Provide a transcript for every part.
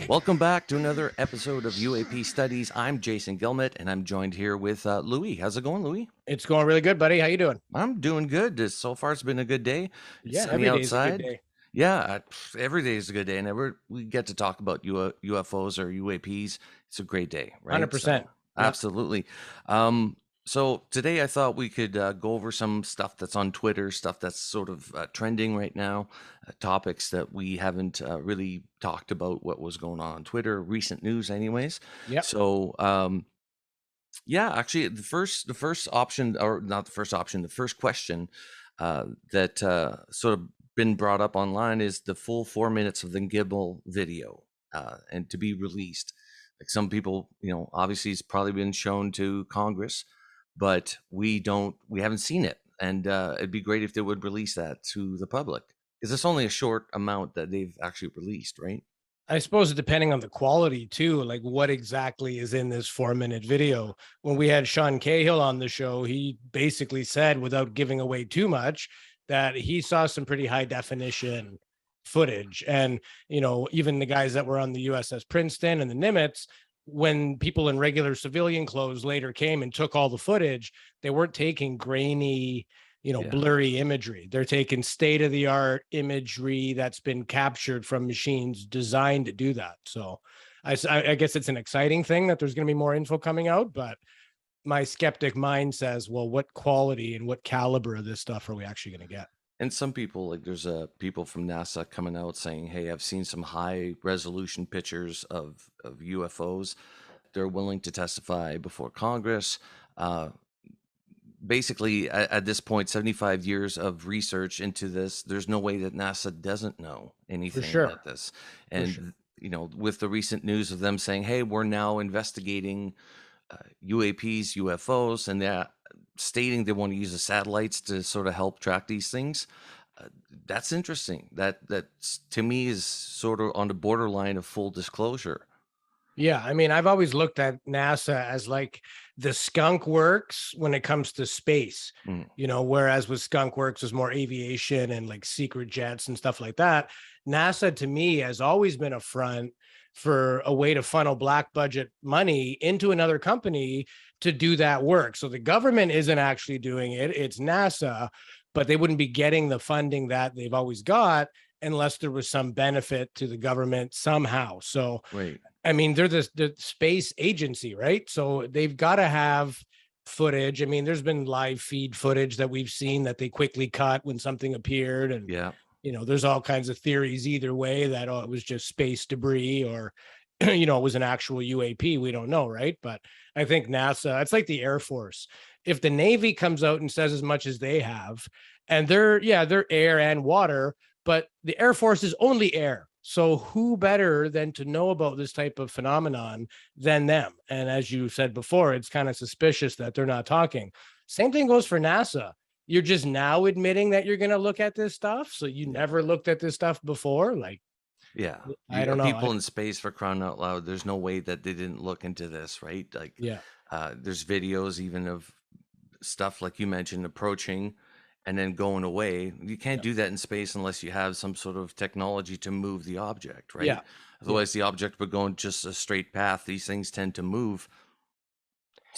Welcome back to another episode of UAP Studies. I'm Jason Gilmet, and I'm joined here with Louis. How's it going, Louis? It's going really good, buddy. How you doing? I'm doing good. So far, it's been a good day. It's Yeah, sunny every day is a good outside. day. Yeah, every day is a good day, and we get to talk about UFOs or UAPs. It's a great day, right? 100%. So, Yep. absolutely. Um, so today, I thought we could go over some stuff that's on Twitter, stuff that's sort of trending right now, topics that we haven't really talked about. What was going on Twitter, recent news, anyways. Yep. So, yeah, actually, the first option, or not the first option, the first question that sort of been brought up online is the full 4 minutes of the Gibble video, and to be released. Like some people, obviously it's probably been shown to Congress, but we haven't seen it, and it'd be great if they would release that to the public because it's only a short amount that they've actually released, right? I suppose depending on the quality too, like what exactly is in this 4 minute video. When we had Sean Cahill on the show, he basically said, without giving away too much, that he saw some pretty high definition footage. And, even the guys that were on the USS Princeton and the Nimitz, when people in regular civilian clothes later came and took all the footage, they weren't taking grainy, Yeah. blurry imagery. They're taking state of the art imagery that's been captured from machines designed to do that. So I guess it's an exciting thing that there's going to be more info coming out, but my skeptic mind says, well, what quality and what caliber of this stuff are we actually going to get? And some people, like there's people from NASA coming out saying, "Hey, I've seen some high resolution pictures of UFOs." They're willing to testify before Congress. Uh, Basically, at this point, 75 years of research into this, there's no way that NASA doesn't know For anything sure. about this. For sure. And with the recent news of them saying, "Hey, we're now investigating UAPs, UFOs," and they're stating they want to use the satellites to sort of help track these things. Uh, that's interesting. That to me is sort of on the borderline of full disclosure. Yeah, I mean, I've always looked at NASA as like the skunk works when it comes to space, Mm, whereas with skunk works is more aviation and like secret jets and stuff like that. NASA to me has always been a front for a way to funnel black budget money into another company to do that work. So the government isn't actually doing it, it's NASA, but they wouldn't be getting the funding that they've always got unless there was some benefit to the government somehow. So right. I mean, they're the space agency, right? So they've got to have footage. I mean, there's been live feed footage that we've seen that they quickly cut when something appeared. And, Yeah. there's all kinds of theories either way that, oh, it was just space debris or, it was an actual UAP. We don't know, right? But I think NASA, it's like the Air Force. If the Navy comes out and says as much as they have, and they're air and water, but the Air Force is only air. So who better than to know about this type of phenomenon than them? And as you said before, it's kind of suspicious that they're not talking. Same thing goes for NASA. You're just now admitting that you're going to look at this stuff. So you Yeah. never looked at this stuff before. Like, Yeah. I You don't got know. people in space, for crying out loud. There's no way that they didn't look into this, right? Like, Yeah. there's videos even of stuff like you mentioned approaching and then going away. You can't Yeah. do that in space unless you have some sort of technology to move the object, right? Yeah. Yeah. Otherwise, the object would go in just a straight path. These things tend to move,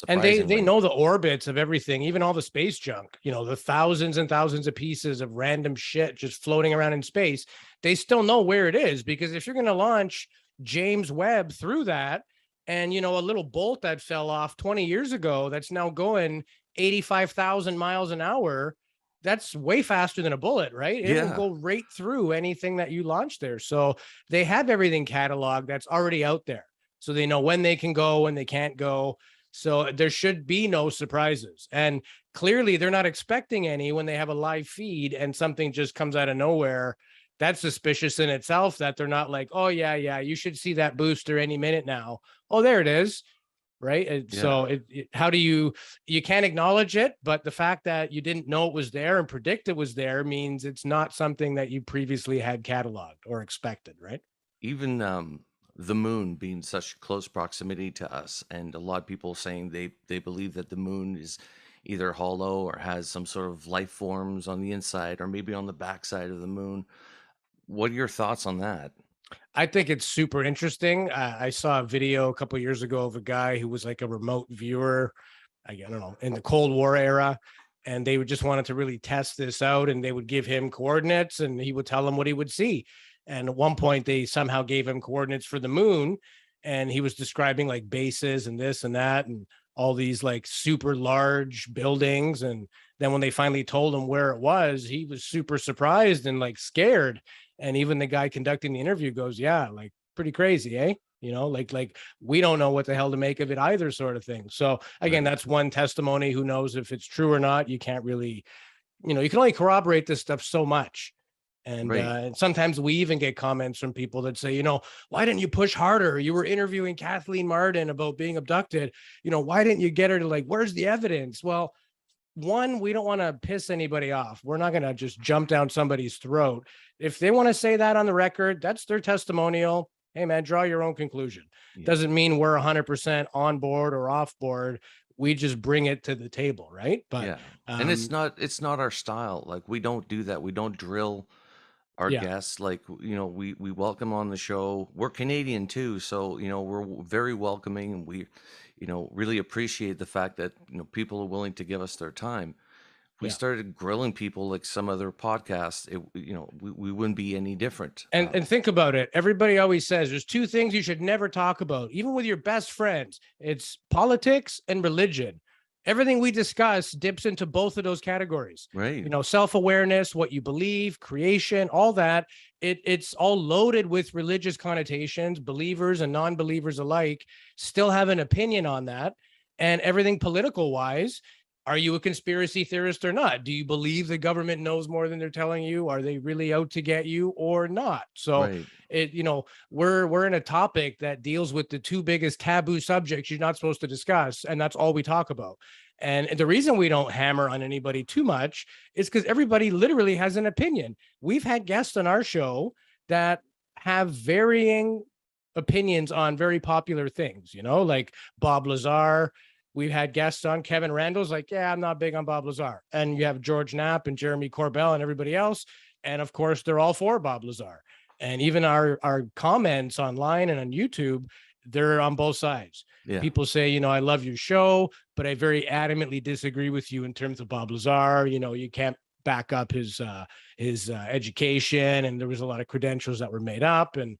And they surprisingly. know the orbits of everything, even all the space junk, the thousands and thousands of pieces of random shit just floating around in space. They still know where it is, because if you're going to launch James Webb through that, and a little bolt that fell off 20 years ago that's now going 85,000 miles an hour, that's way faster than a bullet, right? It will Yeah. go right through anything that you launch there. So they have everything cataloged that's already out there. So they know when they can go, when they can't go. So there should be no surprises. And clearly they're not expecting any when they have a live feed and something just comes out of nowhere. That's suspicious in itself, that they're not like, oh, yeah, yeah, you should see that booster any minute now. Oh, there it is. Right. Yeah. So how do you can't acknowledge it, but the fact that you didn't know it was there and predict it was there means it's not something that you previously had cataloged or expected. Right. Even the moon being such close proximity to us, and a lot of people saying they believe that the moon is either hollow or has some sort of life forms on the inside or maybe on the backside of the moon. What are your thoughts on that? I think it's super interesting. I saw a video a couple of years ago of a guy who was like a remote viewer, I don't know, in the Cold War era. And they would just wanted to really test this out, and they would give him coordinates and he would tell them what he would see. And at one point, they somehow gave him coordinates for the moon, and he was describing like bases and this and that and all these like super large buildings. And then when they finally told him where it was, he was super surprised and like scared. And even the guy conducting the interview goes, yeah, like pretty crazy, eh? Like we don't know what the hell to make of it either, sort of thing. So again, Right. that's one testimony. Who knows if it's true or not? You can't really, you can only corroborate this stuff so much. Right. And sometimes we even get comments from people that say, why didn't you push harder? You were interviewing Kathleen Martin about being abducted. Why didn't you get her to, like, where's the evidence? Well, one, we don't want to piss anybody off. We're not going to just jump down somebody's throat. If they want to say that on the record, that's their testimonial. Hey, man, draw your own conclusion. Yeah. Doesn't mean we're 100% on board or off board. We just bring it to the table, right? But Yeah. And um, it's not our style. Like, we don't do that. We don't drill our yeah, guests. Like, we welcome on the show. We're Canadian too, so we're very welcoming, and we really appreciate the fact that people are willing to give us their time. If we yeah. started grilling people like some other podcasts, we wouldn't be any different. And think about it. Everybody always says there's two things you should never talk about, even with your best friends. It's politics and religion. Everything we discuss dips into both of those categories. Right. Self-awareness, what you believe, creation, all that. It's all loaded with religious connotations. Believers and non-believers alike still have an opinion on that. And everything political wise, are you a conspiracy theorist or not? Do you believe the government knows more than they're telling you? Are they really out to get you or not? So Right. we're in a topic that deals with the two biggest taboo subjects you're not supposed to discuss, and that's all we talk about. And the reason we don't hammer on anybody too much is because everybody literally has an opinion. We've had guests on our show that have varying opinions on very popular things, like Bob Lazar. We've had guests on. Kevin Randall's like, yeah, I'm not big on Bob Lazar. And you have George Knapp and Jeremy Corbell and everybody else. And of course, they're all for Bob Lazar. And even our comments online and on YouTube, they're on both sides. Yeah. People say, I love your show, but I very adamantly disagree with you in terms of Bob Lazar. You can't back up his education, and there was a lot of credentials that were made up. And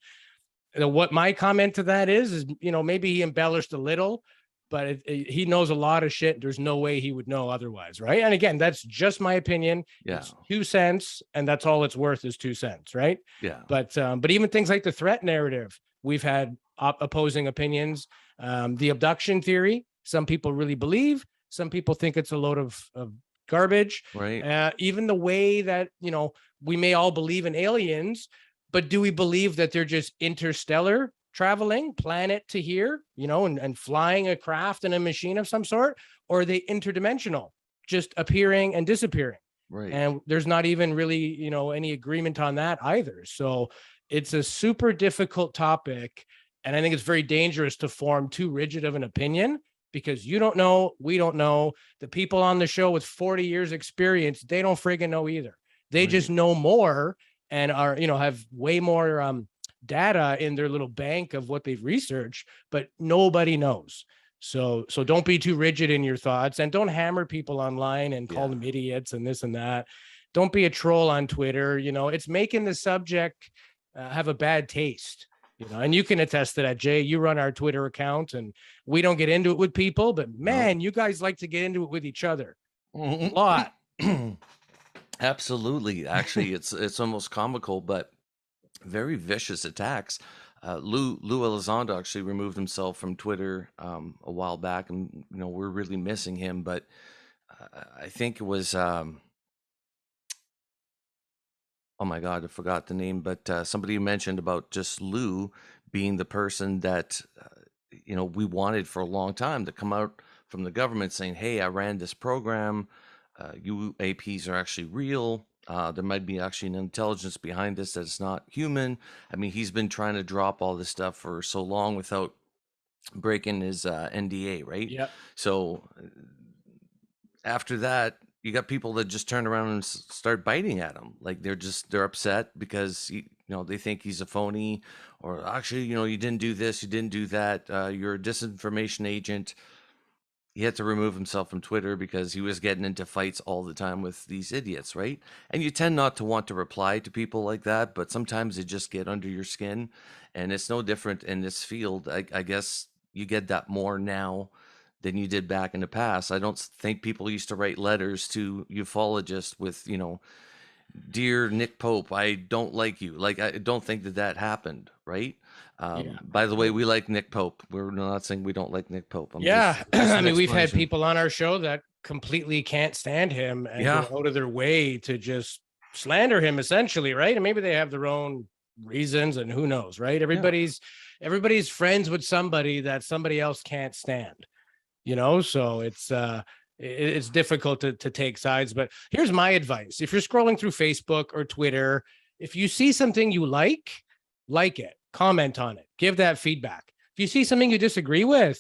what my comment to that is maybe he embellished a little, but he knows a lot of shit. There's no way he would know otherwise, right? And again, that's just my opinion. Yeah. It's 2 cents, and that's all it's worth is 2 cents, right? Yeah. But even things like the threat narrative, we've had opposing opinions. The abduction theory, some people really believe, some people think it's a load of garbage. Right. Even the way that we may all believe in aliens, but do we believe that they're just interstellar traveling planet to here, and flying a craft in a machine of some sort? Or are they interdimensional, just appearing and disappearing? Right. And there's not even really, any agreement on that either. So it's a super difficult topic. And I think it's very dangerous to form too rigid of an opinion, because you don't know, we don't know. The people on the show with 40 years experience, they don't friggin' know either. They Right. just know more and are, have way more data in their little bank of what they've researched, but nobody knows. So don't be too rigid in your thoughts, and don't hammer people online and call Yeah. them idiots and this and that. Don't be a troll on Twitter. It's making the subject have a bad taste. And you can attest to that, Jay. You run our Twitter account, and we don't get into it with people, but No. man, you guys like to get into it with each other a lot. Absolutely. Actually, it's almost comical, but very vicious attacks. Lou Elizondo actually removed himself from Twitter a while back, and we're really missing him. But I think it was oh my God, I forgot the name. But somebody mentioned about just Lou being the person that we wanted for a long time to come out from the government saying, "Hey, I ran this program. UAPs are actually real. There might be actually an intelligence behind this that is not human." I mean, he's been trying to drop all this stuff for so long without breaking his NDA, right? Yep. So after that, you got people that just turn around and start biting at him. Like they're upset because They think he's a phony, or actually, you didn't do this, you didn't do that. You're a disinformation agent. He had to remove himself from Twitter because he was getting into fights all the time with these idiots, right? And you tend not to want to reply to people like that, but sometimes they just get under your skin. And it's no different in this field. I guess you get that more now than you did back in the past. I don't think people used to write letters to ufologists with, dear Nick Pope, I don't like you. Like, I don't think that that happened, right? Yeah. By the way, we like Nick Pope. We're not saying we don't like Nick Pope. I'm Yeah. just I an mean, we've had explanation. people on our show that completely can't stand him and Yeah, go out of their way to just slander him essentially, right? And maybe they have their own reasons and who knows, right? yeah, Everybody's friends with somebody that somebody else can't stand, so it's difficult to take sides. But here's my advice: if you're scrolling through Facebook or Twitter, if you see something you like it, comment on it, give that feedback. If you see something you disagree with,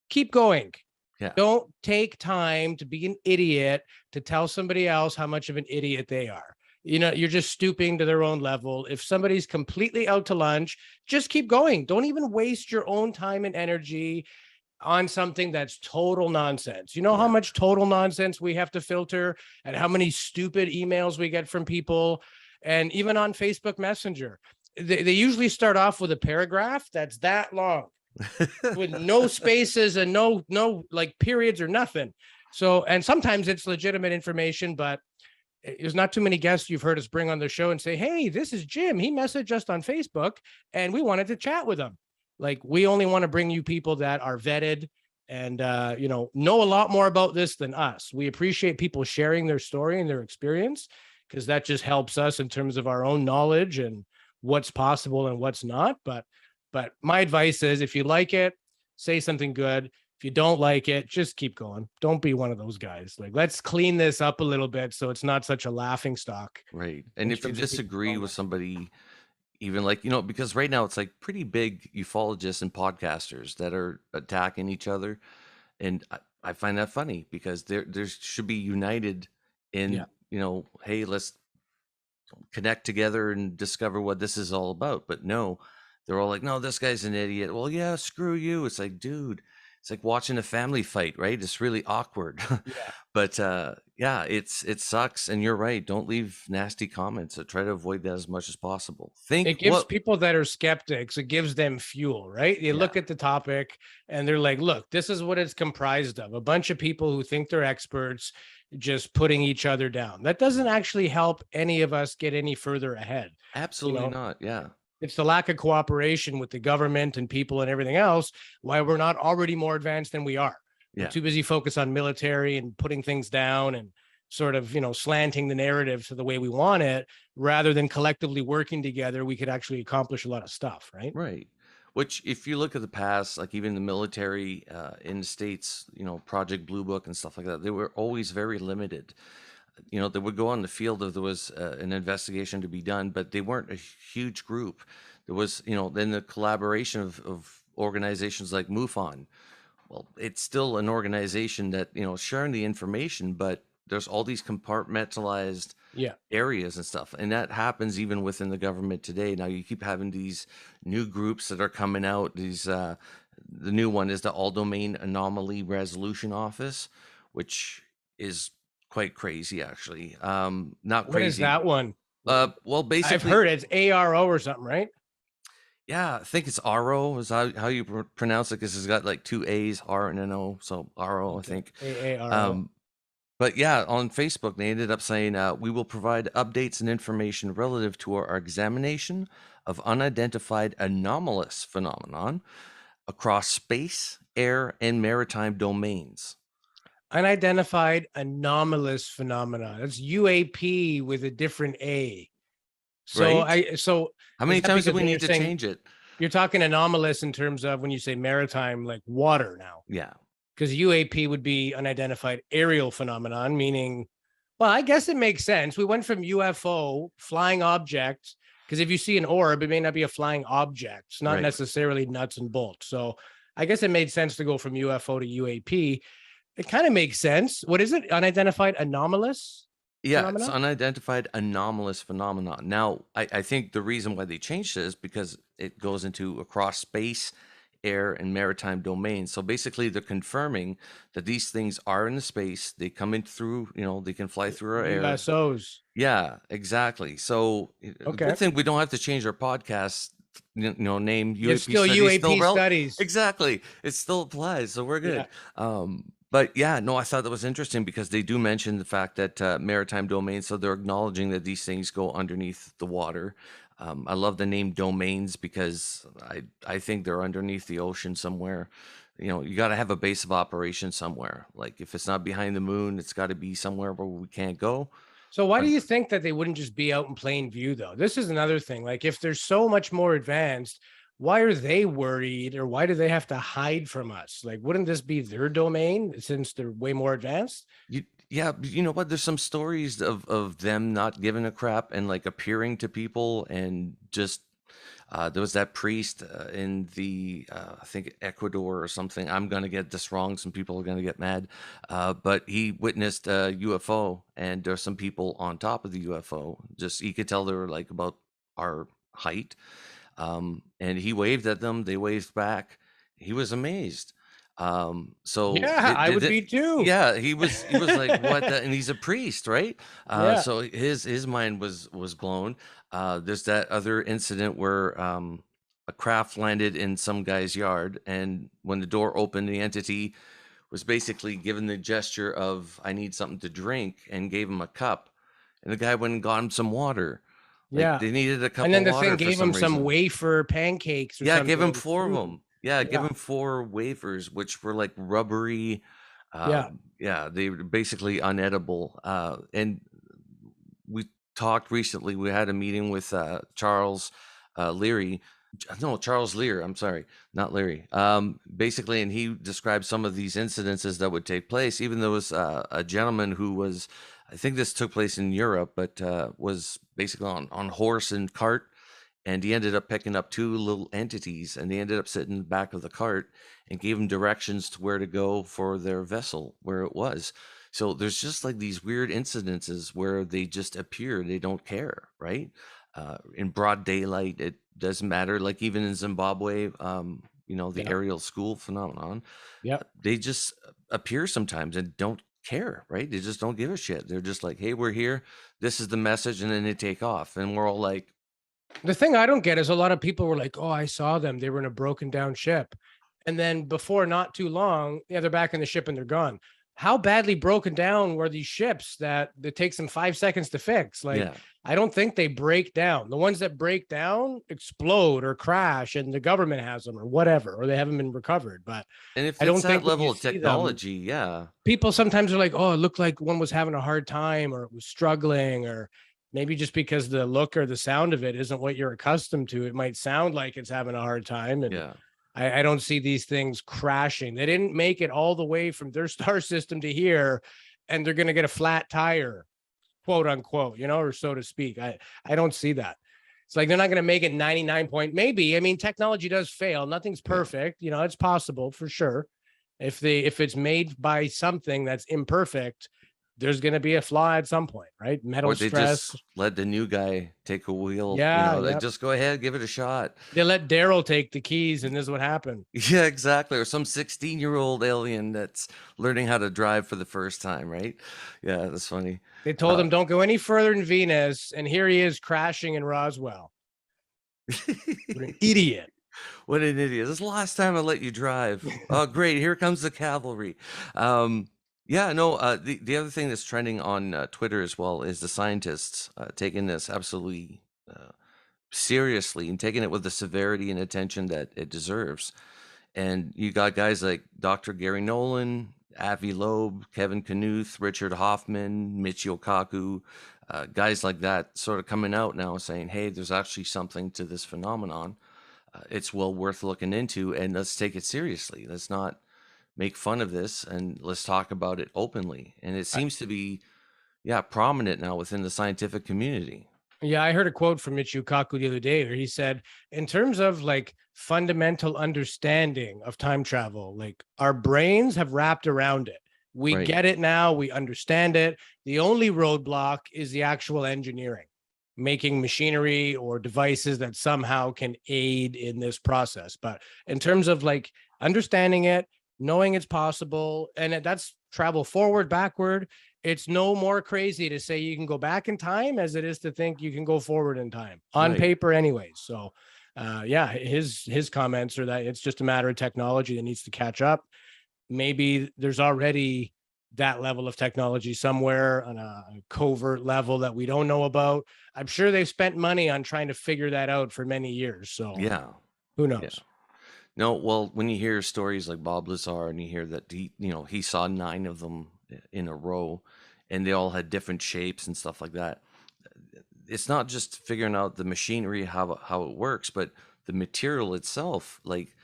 keep going. yeah, Don't take time to be an idiot to tell somebody else how much of an idiot they are. You're just stooping to their own level. If somebody's completely out to lunch, just keep going. Don't even waste your own time and energy on something that's total nonsense. You know how yeah. much total nonsense we have to filter and how many stupid emails we get from people. And even on Facebook Messenger, they usually start off with a paragraph that's that long with no spaces and no like periods or nothing. So, and sometimes it's legitimate information, but there's not too many guests you've heard us bring on the show and say, "Hey, this is Jim. He messaged us on Facebook and we wanted to chat with him." Like, we only want to bring you people that are vetted and know a lot more about this than us. We appreciate people sharing their story and their experience because that just helps us in terms of our own knowledge and what's possible and what's not. But my advice is, if you like it, say something good. If you don't like it, just keep going. Don't be one of those guys. Like, let's clean this up a little bit so it's not such a laughing stock Right. And in if you terms of people's disagree with comments. somebody, even like, because right now it's like pretty big ufologists and podcasters that are attacking each other. And I find that funny because there should be united Yeah. in, hey, let's connect together and discover what this is all about. But no, they're all like, no, this guy's an idiot. Well, yeah, screw you. It's like, dude, it's like watching a family fight, right? It's really awkward. Yeah. But yeah, it sucks. And you're right. Don't leave nasty comments. So try to avoid that as much as possible. Think It gives what people that are skeptics, it gives them fuel, right? They yeah, look at the topic and they're like, look, this is what it's comprised of: a bunch of people who think they're experts just putting each other down. That doesn't actually help any of us get any further ahead. You absolutely know, not. Yeah. it's the lack of cooperation with the government and people and everything else why we're not already more advanced than we are. We're Yeah. too busy focused on military and putting things down and sort of, slanting the narrative to the way we want it, rather than collectively working together. We could actually accomplish a lot of stuff, right? Right. Which, if you look at the past, like even the military in the States, Project Blue Book and stuff like that, they were always very limited. They would go on the field if there was an investigation to be done, but they weren't a huge group. There was, then the collaboration of organizations like MUFON. Well, it's still an organization that, sharing the information, but there's all these compartmentalized Yeah. areas and stuff. And that happens even within the government today. Now you keep having these new groups that are coming out. The new one is the All Domain Anomaly Resolution Office, which is quite crazy actually. Not What is crazy. that one? Well, I've basically, heard it's ARO or something, right? yeah, I think it's Aaro is how you pronounce it, because it's got like two A's, R and an O. So Aaro, I Okay. think. AARO. Um, But yeah, on Facebook, they ended up saying, we will provide updates and information relative to our examination of unidentified anomalous phenomenon across space, air, and maritime domains. Unidentified anomalous phenomena. That's UAP with a different A. So Right? I so How is many that times do because we when you're need to saying, change it? you're talking anomalous in terms of when you say maritime, like water now? Yeah. Because UAP would be unidentified aerial phenomenon, meaning, well, I guess it makes sense. We went from UFO, flying object, because if you see an orb, it may not be a flying object. It's not Right. necessarily nuts and bolts. So I guess it made sense to go from UFO to UAP. It kind of makes sense. What is it? Unidentified anomalous? Yeah, it's phenomena? unidentified anomalous phenomenon. Now, I think the reason why they changed it is because it goes into across space, air, and maritime domains. So basically, they're confirming that these things are in the space. They come in through, they can fly through our air. USOs. Yeah, exactly. So Okay. good thing we don't have to change our podcast, name It's UAP still studies still UAP relevant. studies. Exactly, it still applies, so we're Yeah. good. But yeah, no, I thought that was interesting because they do mention the fact that maritime domains, so they're acknowledging that these things go underneath the water. I love the name domains because I think they're underneath the ocean somewhere. You got to have a base of operation somewhere. Like if it's not behind the moon, it's got to be somewhere where we can't go. So why do Um, you think that they wouldn't just be out in plain view though? This is another thing. Like if they're so much more advanced, why are they worried or why do they have to hide from us? Like wouldn't this be their domain since they're way more advanced? yeah, but you know what? There's some stories of them not giving a crap and like appearing to people and just there was that priest in the I think Ecuador or something. I'm gonna get this wrong. Some people are gonna get mad, but he witnessed a UFO, and there's some people on top of the UFO. Just you could tell they were like about our height, and he waved at them. They waved back. He was amazed. So Yeah, I would be too. yeah, he was like, "What?" And he's a priest, right? Yeah. So his mind was blown. There's that other incident where a craft landed in some guy's yard, and when the door opened, the entity was basically given the gesture of "I need something to drink," and gave him a cup, and the guy went and got him some water. Like Yeah. they needed a And cup of then the thing water for gave him some some reason. wafer pancakes or Yeah, give him something. 4 of Fruit. them. Yeah, give Yeah. him 4 wafers, which were, like, rubbery, Yeah. yeah, they were basically unedible, and we talked recently, we had a meeting with, Charles, Leary no, Charles Lear, I'm sorry, not Leary, basically, and he described some of these incidences that would take place, even there was, a gentleman who was I think this took place in Europe, but, was basically on horse and cart, and he ended up picking up 2 little entities, and they ended up sitting in the back of the cart and gave him directions to where to go for their vessel, where it was. So there's just like these weird incidences where they just appear, they don't care, right? In broad daylight, it doesn't matter. Like even in Zimbabwe, the Yeah. aerial school phenomenon, Yeah. they just appear sometimes and don't care, right? They just don't give a shit. They're just like, hey, we're here. This is the message. And then they take off. And we're all like, The thing I don't get is a lot of people were like, "Oh, I saw them. They were in a broken down ship." And then before not too long, yeah, they're back in the ship and they're gone. How badly broken down were these ships that it takes them 5 seconds to fix? Like, yeah. I don't think they break down. The ones that break down explode or crash, and the government has them or whatever, or they haven't been recovered. But And if I it's don't that think when you level of see them, technology, yeah. people sometimes are like, "Oh, it looked like one was having a hard time or it was struggling," or maybe just because the look or the sound of it isn't what you're accustomed to, it might sound like it's having a hard time. And Yeah. I don't see these things crashing. They didn't make it all the way from their star system to here, and they're going to get a flat tire, quote unquote, or so to speak. I don't see that. It's like they're not going to make it 99 point. Maybe. I mean, technology does fail. Nothing's Yeah. perfect. It's possible for sure. If it's made by something that's imperfect, there's going to be a flaw at some point, right? Or Metal they stress. just let the new guy take a wheel, Yeah, like yeah. just go ahead, give it a shot. They let Daryl take the keys, and this is what happened. Yeah, exactly. Or some 16-year-old alien that's learning how to drive for the first time, right? Yeah, that's funny. They told Uh, him don't go any further in Venus, and here he is crashing in Roswell. What an idiot! what an idiot. This is the last time I let you drive. Oh, great. Here comes the cavalry. Yeah, no, the other thing that's trending on Twitter as well is the scientists taking this absolutely seriously and taking it with the severity and attention that it deserves. And you got guys like Dr. Gary Nolan, Avi Loeb, Kevin Knuth, Richard Hoffman, Michio Kaku, guys like that sort of coming out now saying, hey, there's actually something to this phenomenon. It's well worth looking into, and let's take it seriously. Let's not make fun of this, and let's talk about it openly. And it I, seems to be, yeah, prominent now within the scientific community. yeah, I heard a quote from Michio Kaku the other day where he said, in terms of like fundamental understanding of time travel, like our brains have wrapped around it. We Right. get it now. We understand it. The only roadblock is the actual engineering, making machinery or devices that somehow can aid in this process. But in terms of like understanding it, knowing it's possible, and that's travel forward, backward, it's no more crazy to say you can go back in time as it is to think you can go forward in time on Right. paper anyways. So yeah, his comments are that it's just a matter of technology that needs to catch up. Maybe there's already that level of technology somewhere on a covert level that we don't know about. I'm sure they've spent money on trying to figure that out for many years. So Yeah. who Yeah. knows? No, well, when you hear stories like Bob Lazar and you hear that he saw 9 of them in a row and they all had different shapes and stuff like that. It's not just figuring out the machinery, how it works, but the material itself. Like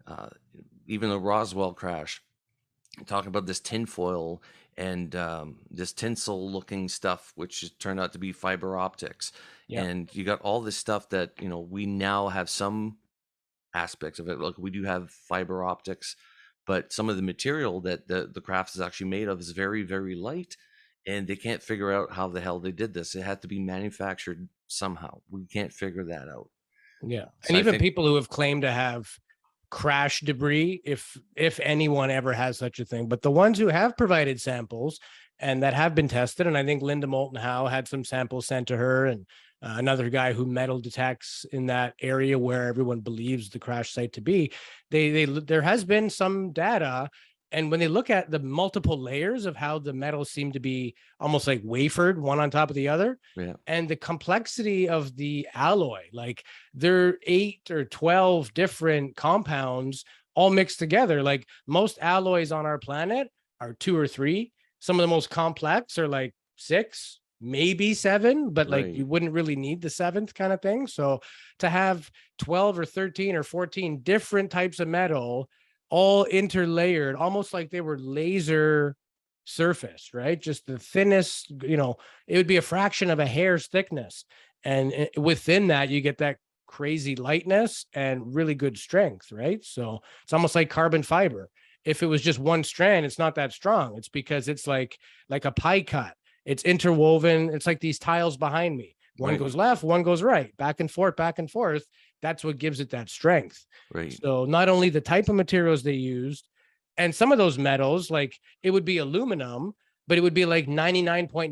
uh, even the Roswell crash, talking about this tinfoil and this tinsel looking stuff, which turned out to be fiber optics. Yeah. And you got all this stuff that, we now have some aspects of it. Like we do have fiber optics, but some of the material that the craft is actually made of is very, very light. And they can't figure out how the hell they did this. It had to be manufactured somehow. We can't figure that out. Yeah. And So I even think, people who have claimed to have crash debris, if anyone ever has such a thing, but the ones who have provided samples and that have been tested, and I think Linda Moulton Howe had some samples sent to her, and another guy who metal detects in that area where everyone believes the crash site to be, they there has been some data. And when they look at the multiple layers of how the metals seem to be almost like wafered one on top of the other, yeah, and the complexity of the alloy, like there are 8 or 12 different compounds all mixed together. Like most alloys on our planet are 2 or 3. Some of the most complex are like 6, maybe 7, but like right, you wouldn't really need the 7th kind of thing. So to have 12 or 13 or 14 different types of metal all interlayered, almost like they were laser surface, right? Just the thinnest, it would be a fraction of a hair's thickness. And within that, you get that crazy lightness and really good strength, right? So it's almost like carbon fiber. If it was just one strand, it's not that strong. It's because it's like a pie cut. It's interwoven. It's like these tiles behind me. One right, goes left, one goes right, back and forth, back and forth. That's what gives it that strength. right, So not only the type of materials they used, and some of those metals, like it would be aluminum, but it would be like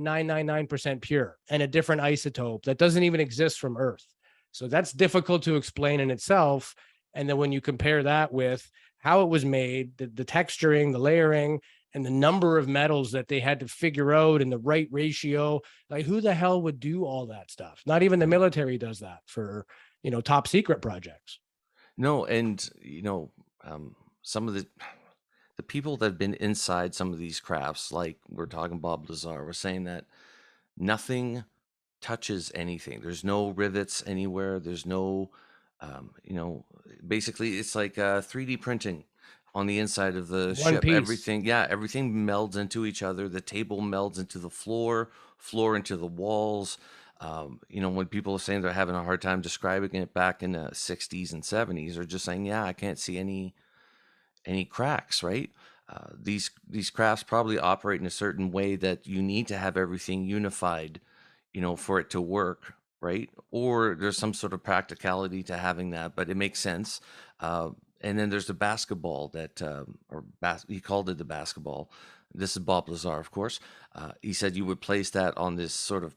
99.999% pure and a different isotope that doesn't even exist from Earth. So that's difficult to explain in itself. And then when you compare that with how it was made, the texturing, the layering, and the number of metals that they had to figure out in the right ratio, like who the hell would do all that stuff? Not even the right. military does that for, top secret projects. No, and some of the people that have been inside some of these crafts, like we're talking Bob Lazar, were saying that nothing touches anything. There's no rivets anywhere. There's no, um, you know, basically it's like 3D printing on the inside of the One ship. piece. Everything, yeah, everything melds into each other. The table melds into the floor, floor into the walls. When people are saying they're having a hard time describing it back in the 60s and 70s, or just saying, yeah, I can't see any cracks, right? These crafts probably operate in a certain way that you need to have everything unified, for it to work, right? Or there's some sort of practicality to having that, but it makes sense. And then there's the basketball that, he called it the basketball. This is Bob Lazar, of course. He said you would place that on this sort of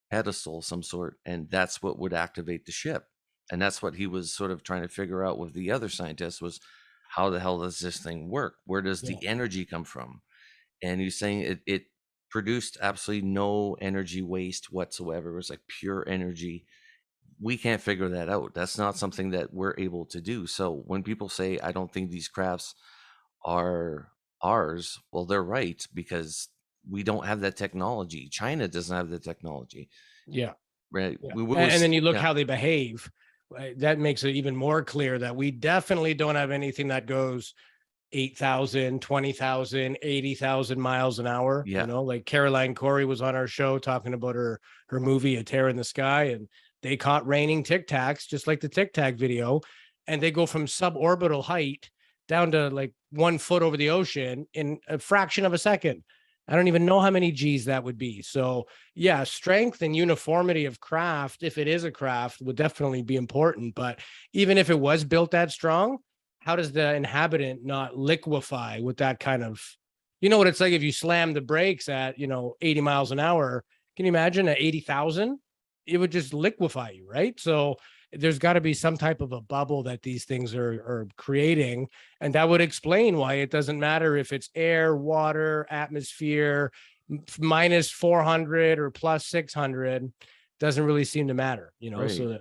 pedestal of some sort, and that's what would activate the ship. And that's what he was sort of trying to figure out with the other scientists was how the hell does this thing work? Where does Yeah. the energy come from? And he's saying it produced absolutely no energy waste whatsoever. It was like pure energy. We can't figure that out. That's not something that we're able to do. So when people say, I don't think these crafts are ours, well, they're right because we don't have that technology. China doesn't have the technology, Yeah. right? Yeah. We And always, then you look yeah, how they behave. Right? That makes it even more clear that we definitely don't have anything that goes 8,000, 20,000, 80,000 miles an hour. yeah, Like Caroline Corey was on our show talking about her movie A Tear in the Sky, and they caught raining Tic Tacs just like the Tic Tac video, and they go from suborbital height down to like 1 foot over the ocean in a fraction of a second. I don't even know how many G's that would be. So, yeah, strength and uniformity of craft, if it is a craft, would definitely be important. But even if it was built that strong, how does the inhabitant not liquefy with that kind of, you know what it's like if you slam the brakes at, 80 miles an hour? Can you imagine at 80,000? It would just liquefy you, right? So there's got to be some type of a bubble that these things are creating. And that would explain why it doesn't matter if it's air, water, atmosphere, minus 400 or plus 600, doesn't really seem to matter, Right. so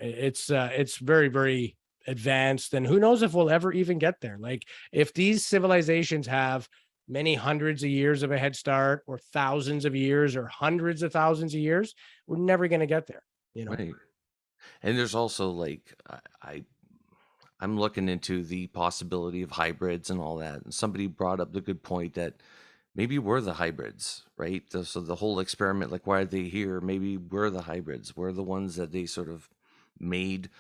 it's very, very advanced, and who knows if we'll ever even get there. Like, if these civilizations have many hundreds of years of a head start, or thousands of years, or hundreds of thousands of years, we're never going to get there. Right. And there's also like I'm looking into the possibility of hybrids and all that. And somebody brought up the good point that maybe we're the hybrids, right? So the whole experiment, like, why are they here? Maybe we're the hybrids. We're the ones that they sort of made.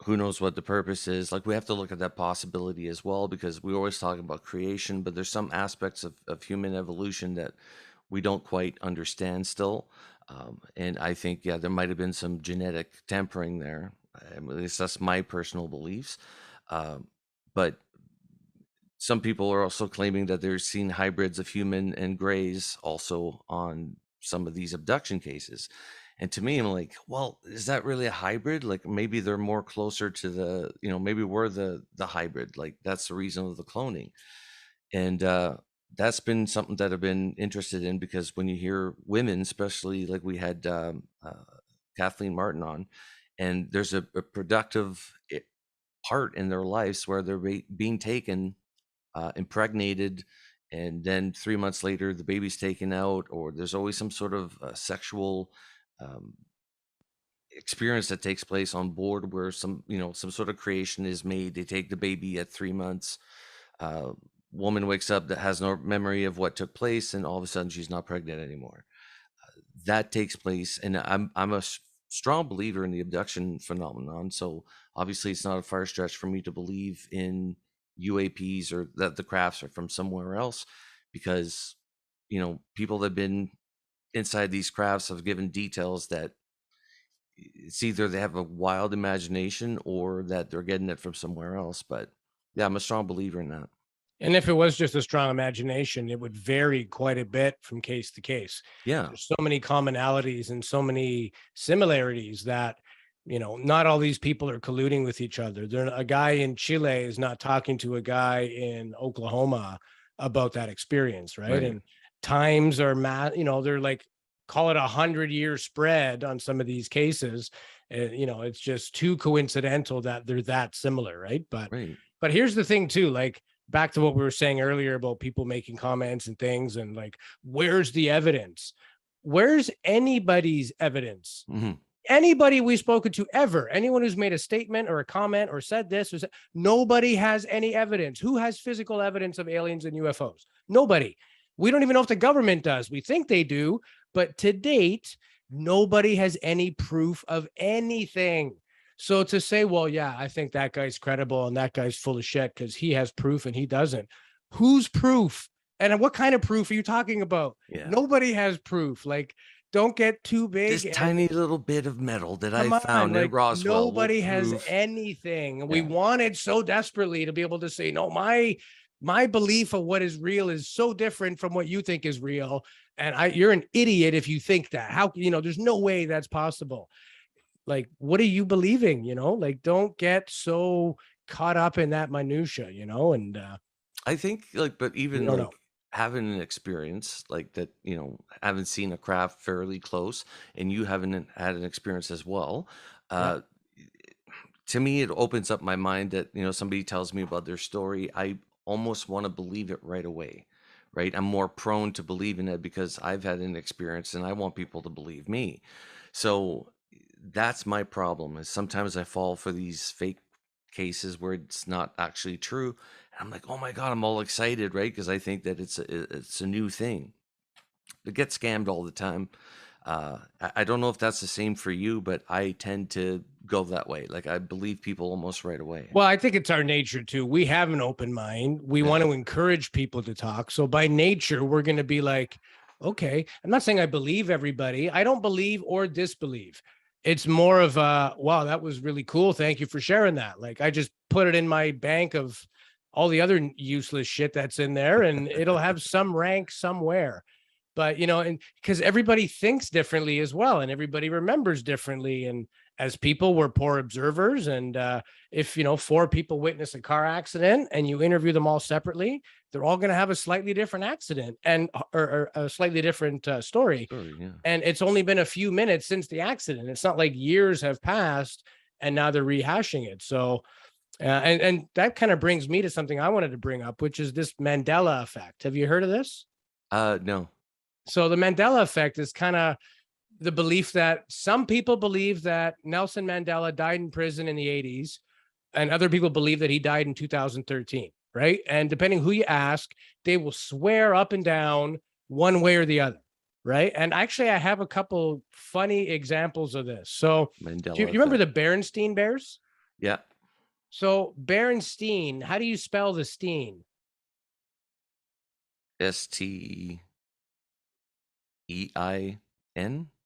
Who knows what the purpose is? Like, we have to look at that possibility as well, because we always talk about creation, but there's some aspects of human evolution that we don't quite understand still. And I think, yeah, there might have been some genetic tampering there. At least that's my personal beliefs. Um, but some people are also claiming that they're seeing hybrids of human and grays also on some of these abduction cases. And to me, I'm like, well, is that really a hybrid? Like, maybe they're more closer to the, maybe we're the hybrid. Like, that's the reason of the cloning. And that's been something that I've been interested in, because when you hear women, especially like we had Kathleen Martin on, and there's a productive part in their lives where they're being taken, impregnated, and then 3 months later the baby's taken out, or there's always some sort of sexual um, experience that takes place on board, where some sort of creation is made. They take the baby at 3 months. uh, Woman wakes up that has no memory of what took place, and all of a sudden she's not pregnant anymore. That takes place, and I'm a strong believer in the abduction phenomenon. So obviously it's not a far stretch for me to believe in UAPs, or that the crafts are from somewhere else, because people that have been inside these crafts have given details that it's either they have a wild imagination, or that they're getting it from somewhere else. But yeah, I'm a strong believer in that. And if it was just a strong imagination, it would vary quite a bit from case to case. Yeah. There's so many commonalities and so many similarities that, not all these people are colluding with each other. A guy in Chile is not talking to a guy in Oklahoma about that experience, right? Right. And times are they're like, call it 100-year spread on some of these cases. It's just too coincidental that they're that similar, right? But Right. here's the thing too, like, back to what we were saying earlier about people making comments and things, and like, where's the evidence? Where's anybody's evidence? Hmm. Anybody we've spoken to ever, anyone who's made a statement or a comment or said this or said, nobody has any evidence. Who has physical evidence of aliens and UFOs? Nobody. We don't even know if the government does. We think they do, but to date, nobody has any proof of anything. So to say, well, yeah, I think that guy's credible and that guy's full of shit because he has proof and he doesn't. Whose proof? And what kind of proof are you talking about? Yeah. Nobody has proof. Like, don't get too This big. And tiny little bit of metal that I come on, found in like, Roswell will nobody has prove. anything. We Yeah. wanted so desperately to be able to say, no, my belief of what is real is so different from what you think is real. And you're an idiot if you think that. How, there's no way that's possible. Like, what are you believing? Like, don't get so caught up in that minutia, and I think, like, but we even don't know. like having an experience like that, haven't seen a craft fairly close, and you haven't had an experience as well. Yeah. Uh, to me, it opens up my mind that, somebody tells me about their story. I almost want to believe it right away, right? I'm more prone to believe in it because I've had an experience and I want people to believe me. So that's my problem, is sometimes I fall for these fake cases where it's not actually true. And I'm like, oh my God, I'm all excited, right? Because I think that it's a new thing. It gets scammed all the time. I don't know if that's the same for you, but I tend to go that way. Like I believe people almost right away. Well, I think it's our nature too. We have an open mind. We Yeah, want to encourage people to talk. So by nature, we're going to be like, okay, I'm not saying I believe everybody. I don't believe or disbelieve. It's more of a, wow, that was really cool. Thank you for sharing that. Like I just put it in my bank of all the other useless shit that's in there and it'll have some rank somewhere. But, and because everybody thinks differently as well and everybody remembers differently. And as people, we're poor observers. And if, four people witness a car accident and you interview them all separately, they're all going to have a slightly different accident and or a slightly different story. story. Yeah. And it's only been a few minutes since the accident. It's not like years have passed and now they're rehashing it. So, and that kind of brings me to something I wanted to bring up, which is this Mandela effect. Have you heard of this? No. So the Mandela effect is kind of the belief that some people believe that Nelson Mandela died in prison in the 80s, and other people believe that he died in 2013, right? And depending who you ask, they will swear up and down one way or the other, right? And actually, I have a couple funny examples of this. So, do Mandela you remember effect. the Berenstain Bears? Yeah. So, Berenstein, how do you spell the Steen? Stein. Yeah,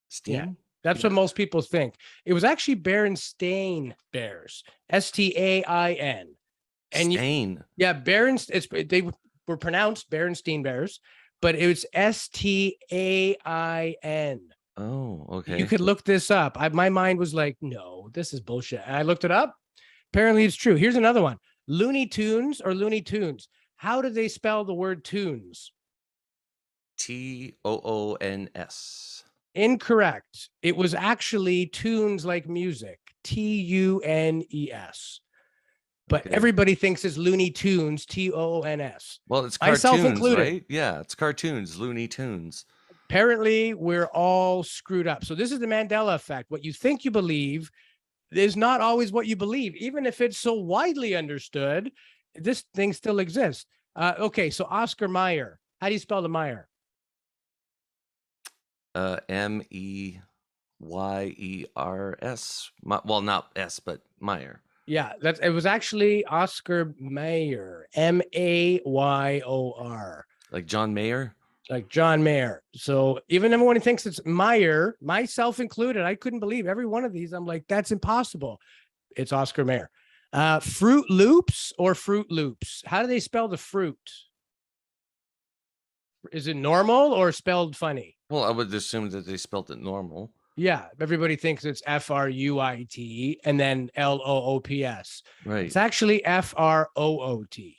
Steen. that's what Yeah. most people think. It was actually Berenstain Bears, Stain. And Stain. yeah, they were pronounced Berenstain Bears, but it was Stain. Oh, You okay. could look this up. My mind was like, no, this is bullshit. And I looked it up. Apparently, it's true. Here's another one: Looney Tunes or Looney Tunes. How do they spell the word tunes? Toons. Incorrect. It was actually tunes like music. Tunes. But Okay. everybody thinks it's Looney Tunes, Toons. Well, it's Myself cartoons, included. right? Yeah, it's cartoons, Looney Tunes. Apparently, we're all screwed up. So this is the Mandela effect. What you think you believe is not always what you believe, even if it's so widely understood. This thing still exists. Okay, so Oscar Mayer. How do you spell the Mayer? Meyers. Well, not S, but Meyer. Yeah, it was actually Oscar Mayer, Mayor, Like John Mayer? like John Mayer. So even everyone thinks it's Mayer, myself included, I couldn't believe every one of these. I'm like, that's impossible. It's Oscar Mayer. Fruit Loops or Fruit Loops? How do they spell the fruit? Is it normal or spelled funny? Well, I would assume that they spelt it normal. Yeah, everybody thinks it's Fruit and then Loops. Right. It's actually Froot.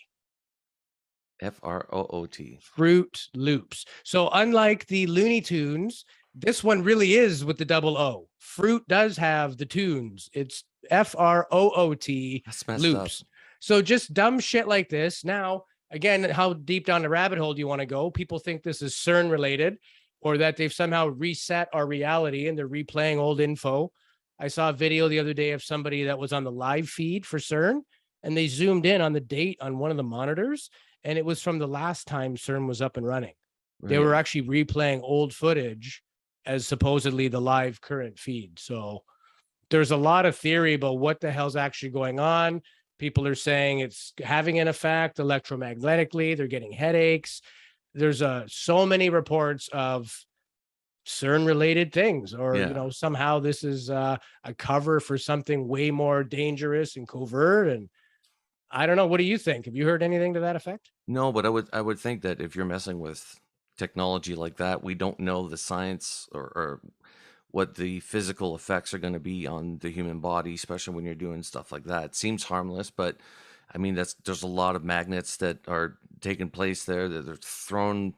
Froot. Fruit Loops. So unlike the Looney Tunes, this one really is with the double O. Fruit does have the tunes. It's Froot That's messed up. loops. So just dumb shit like this. Now, again, how deep down the rabbit hole do you want to go? People think this is CERN related or that they've somehow reset our reality and they're replaying old info. I saw a video the other day of somebody that was on the live feed for CERN and they zoomed in on the date on one of the monitors and it was from the last time CERN was up and running. They Right. were actually replaying old footage as supposedly the live current feed. So there's a lot of theory about what the hell's actually going on. People are saying it's having an effect electromagnetically. They're getting headaches. There's so many reports of CERN related things, or Yeah. somehow this is a cover for something way more dangerous and covert. And I don't know. What do you think? Have you heard anything to that effect? No, but I would think that if you're messing with technology like that, we don't know the science or what the physical effects are going to be on the human body, especially when you're doing stuff like that. It seems harmless, but I mean there's a lot of magnets that are taking place there that they're thrown,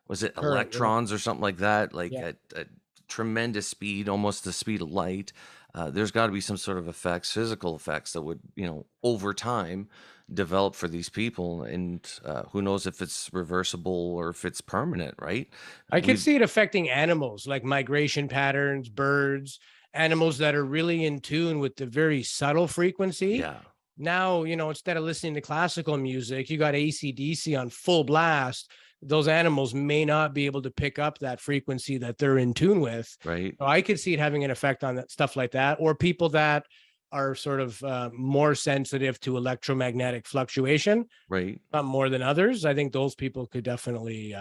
was it Current, yeah. electrons or something like that, like Yeah. at tremendous speed, almost the speed of light. There's got to be some sort of effects, physical effects that would, over time develop for these people, and who knows if it's reversible or if it's permanent, right? I could We've see it affecting animals like migration patterns, birds, animals that are really in tune with the very subtle frequency. Yeah. Now, instead of listening to classical music, you got AC/DC on full blast. those animals may not be able to pick up that frequency that they're in tune with. Right. So I could see it having an effect on that, stuff like that, or people that are sort of more sensitive to electromagnetic fluctuation, Right. more than others. I think those people could definitely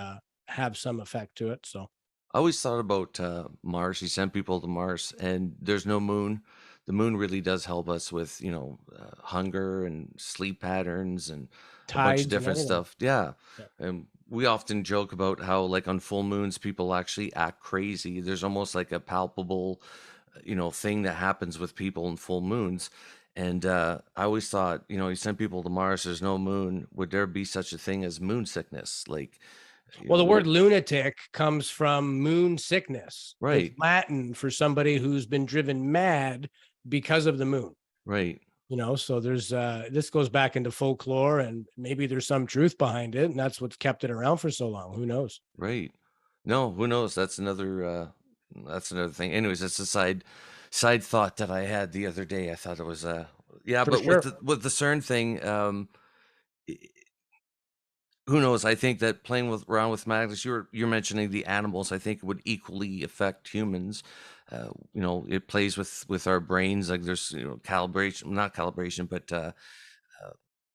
have some effect to it. So I always thought about Mars. He sent people to Mars, and there's no moon. The moon really does help us with, hunger and sleep patterns and a bunch of tides and different everything. stuff. Yeah. Yeah. And we often joke about how, like, on full moons, people actually act crazy. There's almost like a palpable, thing that happens with people in full moons. And I always thought, you send people to Mars, there's no moon. Would there be such a thing as moon sickness? Like, Well, the word lunatic comes from moon sickness. It's right, Latin for somebody who's been driven mad because of the moon. right. So there's this goes back into folklore, and maybe there's some truth behind it, and that's what's kept it around for so long. Who knows? Right. No, who knows? That's another thing. Anyways, that's a side thought that I had the other day. I thought it was yeah, For but with sure. the CERN thing, i- who knows? I think that playing around with magnets, you're mentioning the animals, I think it would equally affect humans. It plays with our brains, like there's, calibration, not calibration, but uh,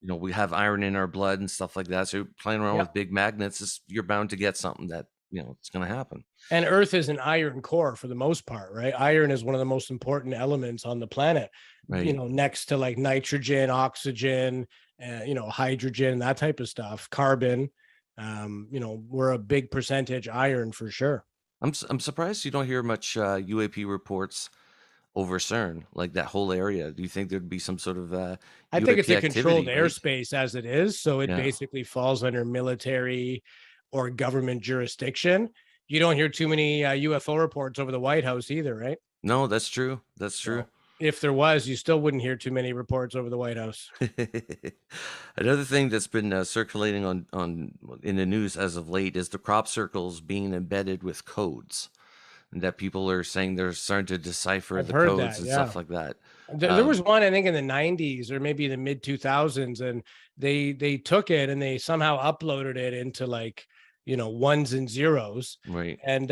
we have iron in our blood and stuff like that. So playing around Yeah. with big magnets, you're bound to get something that, it's going to happen. And Earth is an iron core for the most part, right? Iron is one of the most important elements on the planet, Right. next to like nitrogen, oxygen, hydrogen, that type of stuff, carbon. We're a big percentage iron for sure. I'm surprised you don't hear much UAP reports over CERN, like that whole area. Do you think there'd be some sort of I think it's UAP a controlled activity, right? airspace as it is. So it Yeah. basically falls under military or government jurisdiction. You don't hear too many UFO reports over the White House either, right? No, that's true. That's true. So if there was, you still wouldn't hear too many reports over the White House. Another thing that's been circulating on in the news as of late is the crop circles being embedded with codes, and that people are saying they're starting to decipher I've the heard codes that. and Yeah. stuff like that. There was one, I think, in the 90s or maybe the mid 2000s, and they took it and they somehow uploaded it into like ones and zeros, Right. and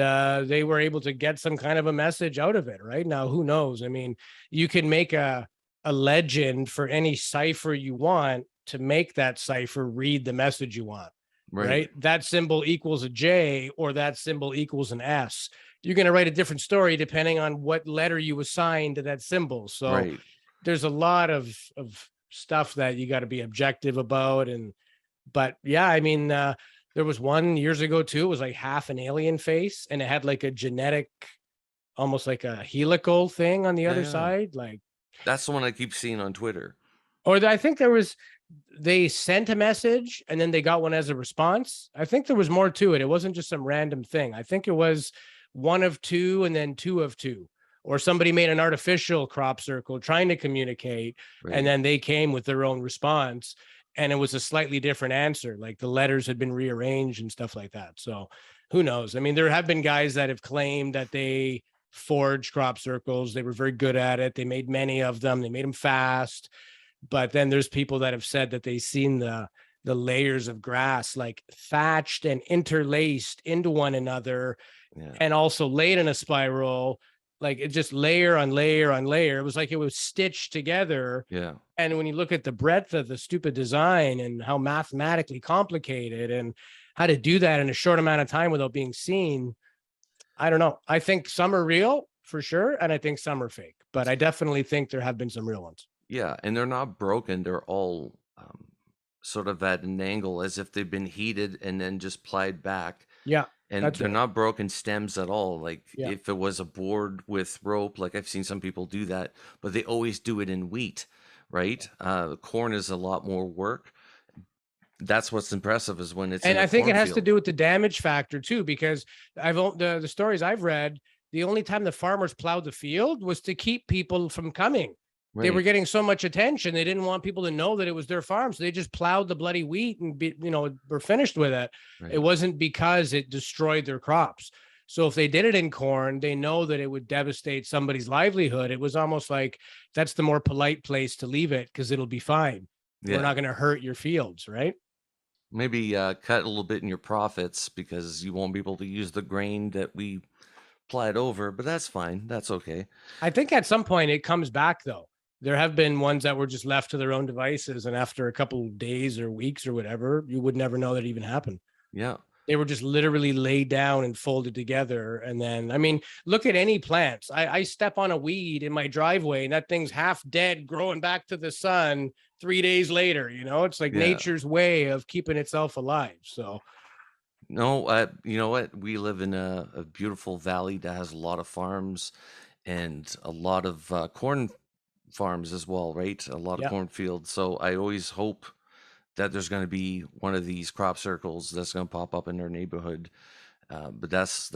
they were able to get some kind of a message out of it. Right now, who knows? I mean, you can make a legend for any cipher you want to make that cipher read the message you want. Right. Right, that symbol equals a J or that symbol equals an S. You're going to write a different story depending on what letter you assign to that symbol. So Right. there's a lot of stuff that you got to be objective about. And but yeah, I mean, there was one years ago too. It was like half an alien face, and it had like a genetic, almost like a helical thing on the Yeah, other yeah. side. Like, That's the one I keep seeing on Twitter. or I think there was, they sent a message and then they got one as a response. I think there was more to it. It wasn't just some random thing. I think it was one of two and then two of two, or somebody made an artificial crop circle trying to communicate, and Right. then they came with their own response, and it was a slightly different answer. Like the letters had been rearranged and stuff like that. So who knows? I mean, there have been guys that have claimed that they forged crop circles. They were very good at it. They made many of them. They made them fast. But then there's people that have said that they've seen the layers of grass like thatched and interlaced into one another, Yeah. and also laid in a spiral, like it just layer on layer on layer. It was like it was stitched together. Yeah. And when you look at the breadth of the stupid design and how mathematically complicated and how to do that in a short amount of time without being seen, I don't know. I think some are real for sure, and I think some are fake, but I definitely think there have been some real ones. Yeah, and they're not broken. They're all sort of at an angle as if they've been heated and then just plied back. Yeah, And that's they're right. not broken stems at all. Like Yeah. if it was a board with rope, like I've seen some people do that, but they always do it in wheat, right? Corn is a lot more work. That's what's impressive is when it's in And a I think it has to cornfield. do with the damage factor too, because the stories I've read, the only time the farmers plowed the field was to keep people from coming. They were Right, getting so much attention, they didn't want people to know that it was their farm, so they just plowed the bloody wheat and were finished with it. It right. wasn't because it destroyed their crops. So if they did it in corn, they know that it would devastate somebody's livelihood. It was almost like that's the more polite place to leave it because it'll be fine. We're Yeah. not going to hurt your fields, right? Maybe cut a little bit in your profits because you won't be able to use the grain that we applied over, but that's fine. That's okay. I think at some point it comes back though. There have been ones that were just left to their own devices, and after a couple days or weeks or whatever, you would never know that it even happened. Yeah. They were just literally laid down and folded together. And then, I mean, look at any plants. I step on a weed in my driveway and that thing's half dead, growing back to the sun 3 days later. It's like Yeah. nature's way of keeping itself alive. So, No, you know what? We live in a beautiful valley that has a lot of farms and a lot of corn farms as well, right? A lot of yeah, cornfields. So I always hope that there's going to be one of these crop circles that's going to pop up in their neighborhood. But that's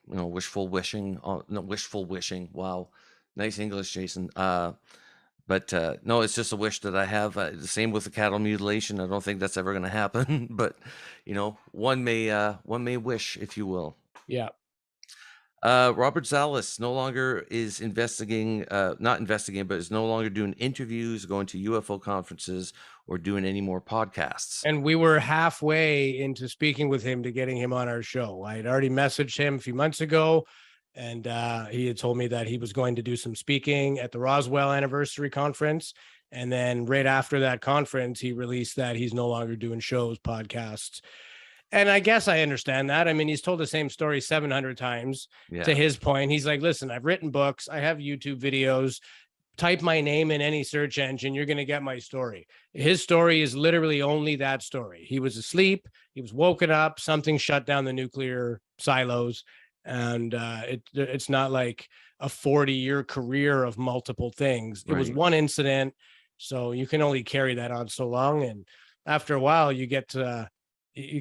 wishful wishing. No, wishful wishing. Wow, nice English, Jason. But no, it's just a wish that I have. The same with the cattle mutilation. I don't think that's ever going to happen. But one may wish, if you will. yeah. Robert Salas no longer is investigating, not investigating, but is no longer doing interviews, going to UFO conferences, or doing any more podcasts. And we were halfway into speaking with him to getting him on our show. I had already messaged him a few months ago, and he had told me that he was going to do some speaking at the Roswell anniversary conference. And then right after that conference, he released that he's no longer doing shows, podcasts. And I guess I understand that. I mean, he's told the same story 700 times. To Yeah, his point, he's like, listen, I've written books, I have YouTube videos. Type my name in any search engine, you're going to get my story. His story is literally only that story. He was asleep, he was woken up, something shut down the nuclear silos, and it's not like a 40-year career of multiple things. It was right. one incident, so you can only carry that on so long, and after a while, you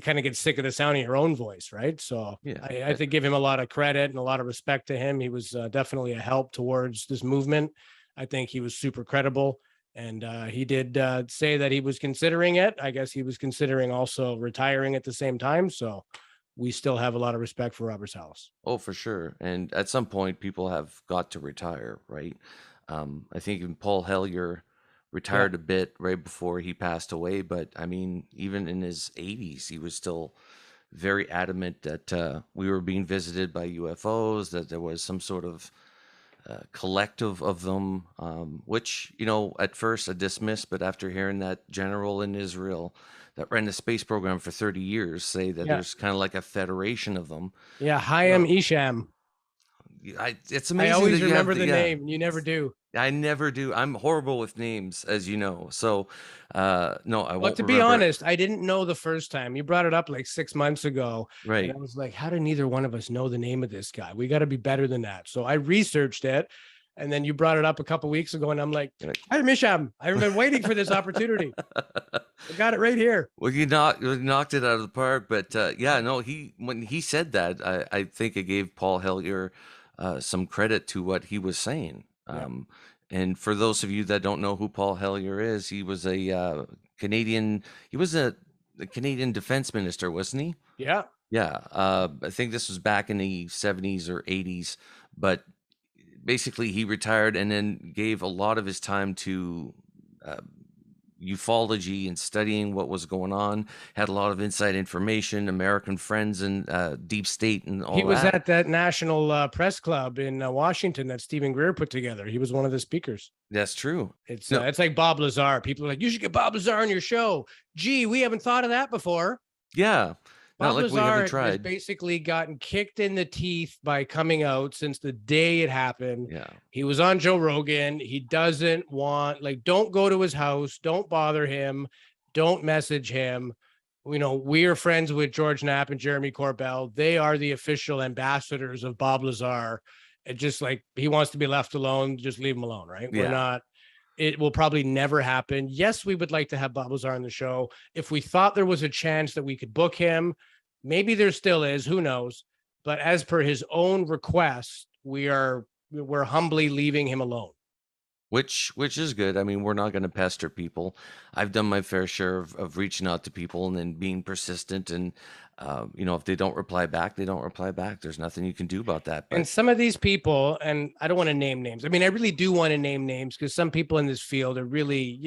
kind of get sick of the sound of your own voice, right? So Yeah. I have to give him a lot of credit and a lot of respect to him. He was definitely a help towards this movement. I think he was super credible. And he did say that he was considering it. I guess he was considering also retiring at the same time. So we still have a lot of respect for Robert Salas. Oh, for sure. And at some point, people have got to retire, right? I think even Paul Hellyer Yeah. retired a bit right before he passed away, but I mean, even in his 80s, he was still very adamant that we were being visited by UFOs, that there was some sort of collective of them, which, at first I dismissed, but after hearing that general in Israel that ran the space program for 30 years say that Yeah. there's kind of like a federation of them, Yeah. you Hayam know, Isham. it's I amazing that always you have remember the, the yeah, name. You never do. I never do. I'm horrible with names, as you know. So, no, I Well, won't to be remember it. honest, I didn't know the first time. You brought it up like 6 months ago. And I Right. was like, how did neither one of us know the name of this guy? We got to be better than that. So I researched it. And then you brought it up a couple weeks ago. And I'm like, You're hi, Misham. I've been waiting for this opportunity. like, I got it right here. well, you knocked it out of the park, but yeah, no, when he said that, I think it gave Paul Hellyer some credit to what he was saying. Yeah. And for those of you that don't know who Paul Hellyer is, he was a Canadian. He was a Canadian defense minister, wasn't he? Yeah. Yeah, I think this was back in the 70s or 80s, but basically he retired and then gave a lot of his time to uh, ufology and studying what was going on. Had a lot of inside information, American friends and deep state and He all was that. at that national press club in Washington that Stephen Greer put together. He was one of the speakers. That's true. It's No, it's like Bob Lazar. People are like, you should get Bob Lazar on your show. Gee, we haven't thought of that before. yeah, not Bob like we haven't Lazar has tried. basically gotten kicked in the teeth by coming out since the day it happened. Yeah, He was on Joe Rogan. He doesn't want, like, don't go to his house. Don't bother him. Don't message him. We are friends with George Knapp and Jeremy Corbell. They are the official ambassadors of Bob Lazar. It just like he wants to be left alone. Just leave him alone, right? We're yeah. not, it will probably never happen. Yes, we would like to have Bob Lazar on the show. If we thought there was a chance that we could book him, maybe there still is, who knows? But as per his own request, we're humbly leaving him alone. Which is good. I mean, we're not going to pester people. I've done my fair share of reaching out to people and then being persistent. And if they don't reply back, they don't reply back. There's nothing you can do about that. And But some of these people, and I don't want to name names. I mean, I really do want to name names because some people in this field are really,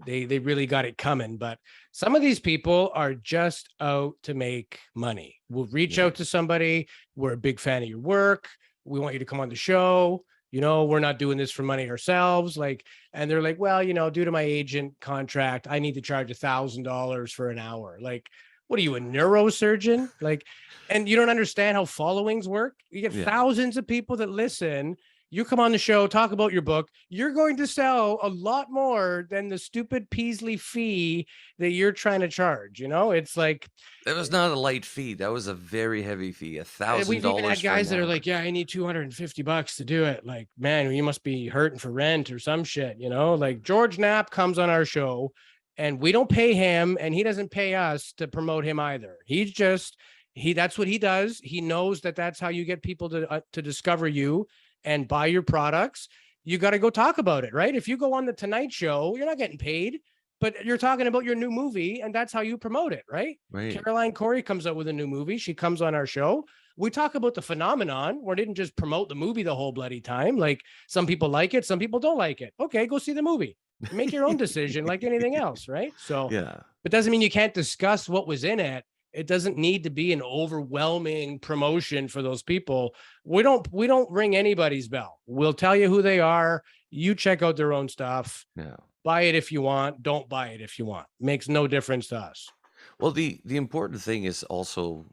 they really got it coming. But some of these people are just out to make money. We'll reach Yeah. out to somebody. We're a big fan of your work. We want you to come on the show. We're not doing this for money ourselves. Like, and they're like, well, due to my agent contract, I need to charge $1,000 for an hour. Like, what are you, a neurosurgeon? Like, and you don't understand how followings work. You get Yeah. thousands of people that listen. You come on the show, talk about your book. You're going to sell a lot more than the stupid Peasley fee that you're trying to charge. It's like, That was not a light fee. That was a very heavy fee. a thousand we've even dollars had for an guys that are hour. like, yeah, I need $250 to do it. Like, man, you must be hurting for rent or some shit. Like George Knapp comes on our show and we don't pay him and he doesn't pay us to promote him either. That's what he does. He knows that that's how you get people to discover you and buy your products. You got to go talk about it, right? If you go on the Tonight Show, you're not getting paid, but you're talking about your new movie and that's how you promote it, right? Right. Caroline Corey comes out with a new movie. She comes on our show. We talk about the phenomenon. We didn't just promote the movie the whole bloody time. Like, some people like it, some people don't like it. Okay, go see the movie. Make your own decision like anything else, right? So, Yeah. but doesn't mean you can't discuss what was in it. It doesn't need to be an overwhelming promotion for those people. We don't ring anybody's bell. We'll tell you who they are. You check out their own stuff. Yeah. Buy it if you want. Don't buy it if you want. Makes no difference to us. Well, the important thing is also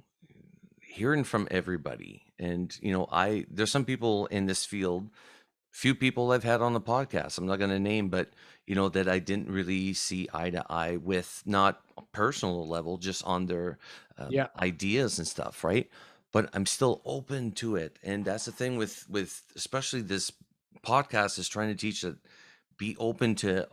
hearing from everybody. And I there's some people in this field, few people I've had on the podcast, I'm not going to name, but that I didn't really see eye to eye with, not a personal level, just on their Yeah. ideas and stuff, right? But I'm still open to it. And that's the thing with especially this podcast, is trying to teach that, be open to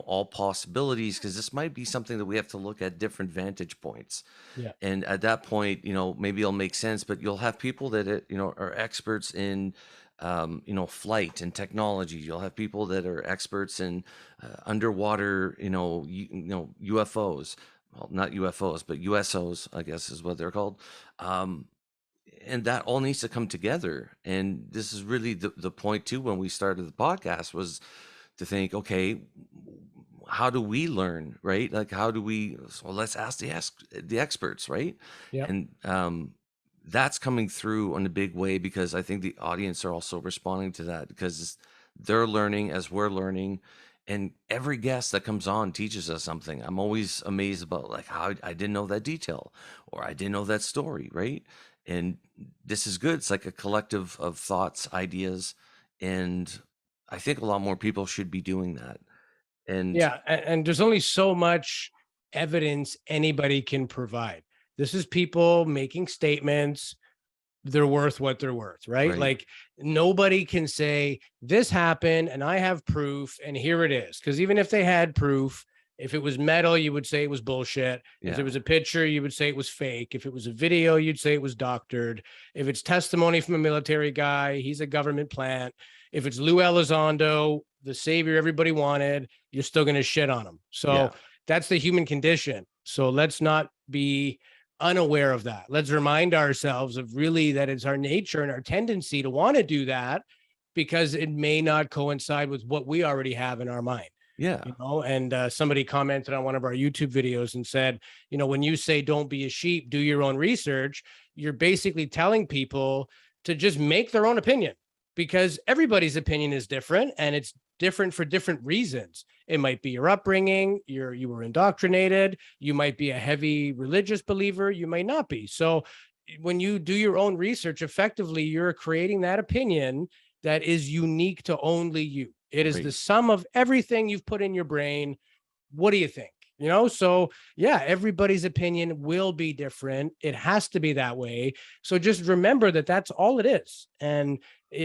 all possibilities, because this might be something that we have to look at different vantage points. Yeah. And at that point, maybe it'll make sense, but you'll have people that are experts in flight and technology. You'll have people that are experts in underwater, UFOs. Well, not UFOs, but USOs, I guess is what they're called. um and that all needs to come together. And this is really the point too, when we started the podcast, was to think, okay, how do we learn, right? Like, how do we, so let's ask the experts, right? Yeah. And that's coming through in a big way, because I think the audience are also responding to that, because they're learning as we're learning. And every guest that comes on teaches us something. I'm always amazed about, like, how I didn't know that detail, or I didn't know that story, right? And this is good. It's like a collective of thoughts, ideas, and I think a lot more people should be doing that. And Yeah. And there's only so much evidence anybody can provide. This is people making statements. They're worth what they're worth, right? right, Like, nobody can say this happened and I have proof and here it is. Because even if they had proof, if it was metal, you would say it was bullshit. If there yeah, was a picture, you would say it was fake. If it was a video, you'd say it was doctored. If it's testimony from a military guy, he's a government plant. If it's Lou Elizondo, the savior everybody wanted, you're still going to shit on him. yeah, So that's the human condition. So let's not be unaware of that. Let's remind ourselves of really that it's our nature and our tendency to want to do that, because it may not coincide with what we already have in our mind. yeah, And somebody commented on one of our YouTube videos and said, when you say don't be a sheep, do your own research, you're basically telling people to just make their own opinion, because everybody's opinion is different and it's different for different reasons. It might be your upbringing, you were indoctrinated, you might be a heavy religious believer, you might not be. So when you do your own research, effectively you're creating that opinion that is unique to only you. It is the right. sum of everything you've put in your brain. What do you think? So yeah, everybody's opinion will be different. It has to be that way. So just remember that that's all it is. And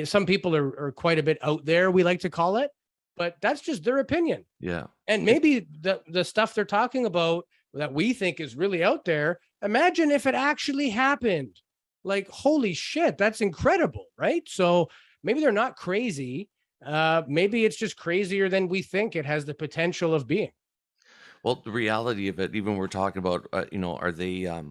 some people are quite a bit out there, we like to call it, but that's just their opinion. Yeah. And It, maybe the stuff they're talking about that we think is really out there, imagine if it actually happened. Like, holy shit, that's incredible, right? So maybe they're not crazy. Maybe it's just crazier than we think it has the potential of being. well, the reality of it, even we're talking about, are they